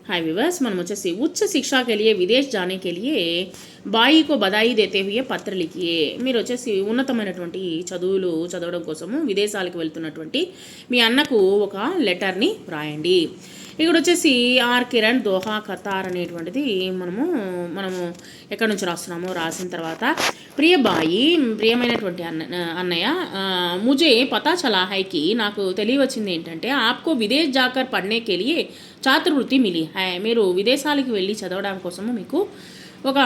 हाय viewers, మనం వచ్చేసి उच्च शिक्षा के लिए विदेश जाने के लिए బాయి को बधाई देते हुए పత్ర లిఖియే. మీరు వచ్చేసి ఉన్నతమైనటువంటి చదువులు చదవడం కోసము విదేశాలకు వెళ్తున్నటువంటి మీ అన్నకు ఒక లెటర్ని రాయండి. ఇక్కడ వచ్చేసి ఆర్ కిరణ్ దోహా ఖతార్ అనేటువంటిది మనము ఎక్కడి నుంచి రాస్తున్నామో రాసిన తర్వాత ప్రియబాయి, ప్రియమైనటువంటి అన్నయ్య, ముజే పతా చలా హై కి, నాకు తెలియవచ్చింది ఏంటంటే ఆప్కో విదేశ్ జాకర్ పడ్నే కే లియే ఛాత్రవృత్తి మిలి హై. మీరు విదేశాలకు వెళ్ళి చదవడం కోసము మీకు ఒక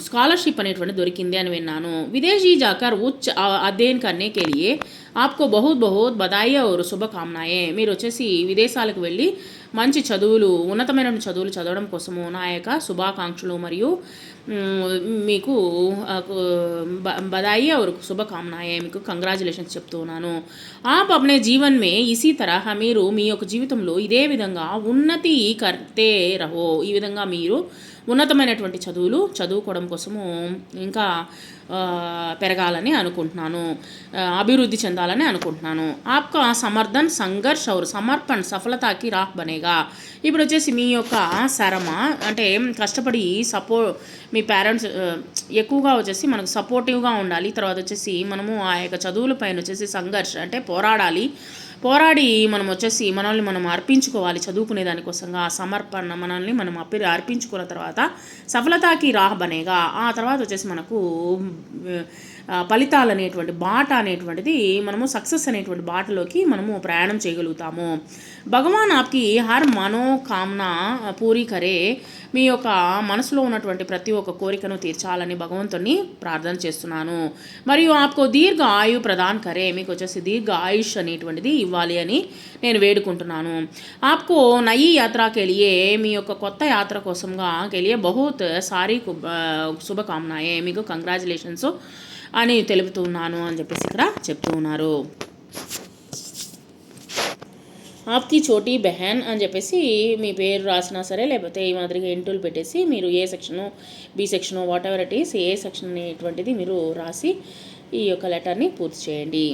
స్కాలర్షిప్ అనేటువంటి దొరికింది అని విన్నాను. విదేశీ జాకర్ ఉచ్చ అధ్యయన్ కర్నే కే లియే ఆప్కో బహుత్ బహుత్ బధాయి ఔర్ శుభకామనాయే. మీరు వచ్చేసి విదేశాలకు వెళ్ళి మంచి చదువులు, ఉన్నతమైన చదువులు చదవడం కోసము నా యొక్క శుభాకాంక్షలు మరియు మీకు బధాయి ఔర్ శుభకామనాయే, మీకు కంగ్రాచులేషన్స్ చెప్తూ ఉన్నాను. ఆప్ అప్నే జీవన్ మే ఇసీ తరహ, మీరు మీ యొక్క జీవితంలో ఇదే విధంగా ఉన్నతి కర్తే రహో, ఈ విధంగా మీరు ఉన్నతమైనటువంటి చదువులు చదువుకోవడం కోసము ఇంకా పెరగాలని అనుకుంటున్నాను, అభివృద్ధి చెందాలని అనుకుంటున్నాను. ఆప్కా సమర్థన్ సంఘర్ష్ ఔర్ సమర్పణ్ సఫలతాకి రాహ్ బనేగా. ఇప్పుడు వచ్చేసి మీ యొక్క శ్రమ అంటే కష్టపడి మీ పేరెంట్స్ ఎక్కువగా వచ్చేసి మనకు సపోర్టివ్గా ఉండాలి. తర్వాత వచ్చేసి మనము ఆ యొక్క చదువుల పైన వచ్చేసి సంఘర్ష్ అంటే పోరాడి మనం వచ్చేసి మనల్ని మనం అర్పించుకోవాలి చదువుకునే దానికోసంగా. సమర్పణ, మనల్ని మనం అర్పించుకున్న తర్వాత సఫలతాకి రాహ్ బనేగా, ఆ తర్వాత వచ్చేసి మనకు ఫలితాలు అనేటువంటి బాట అనేటువంటిది మనము సక్సెస్ అనేటువంటి బాటలోకి మనము ప్రయాణం చేయగలుగుతాము. భగవాన్ ఆప్కి హర్ మనోకామన పూరీ కరే, మీ యొక్క మనసులో ఉన్నటువంటి ప్రతి ఒక్క కోరికను తీర్చాలని భగవంతుని ప్రార్థన చేస్తున్నాను. మరియు ఆప్కో దీర్ఘ ఆయు ప్రదాన్ కరే, మీకు వచ్చేసి దీర్ఘ ఆయుష్ అనేటువంటిది ఇవ్వాలి అని నేను వేడుకుంటున్నాను. ఆప్కో నయీ యాత్రకే లియే, మీ యొక్క కొత్త యాత్ర కోసంగా కెలియే బహుత్ సారీ శుభకామనాయే, మీకు కంగ్రాచులేషన్స్ అని తెలుపుతున్నాను అని చెప్పేసి ఇక్కడ చెప్తూ ఉన్నారు. ఆప్కి చోటీ బెహన్ అని చెప్పేసి మీ పేరు రాసినా సరే, లేకపోతే ఈ మాదిరిగా ఇంటూలు పెట్టేసి మీరు A section, B section, whatever it is, A section అనేటువంటిది మీరు రాసి ఈ యొక్క లెటర్ని పూర్తి చేయండి.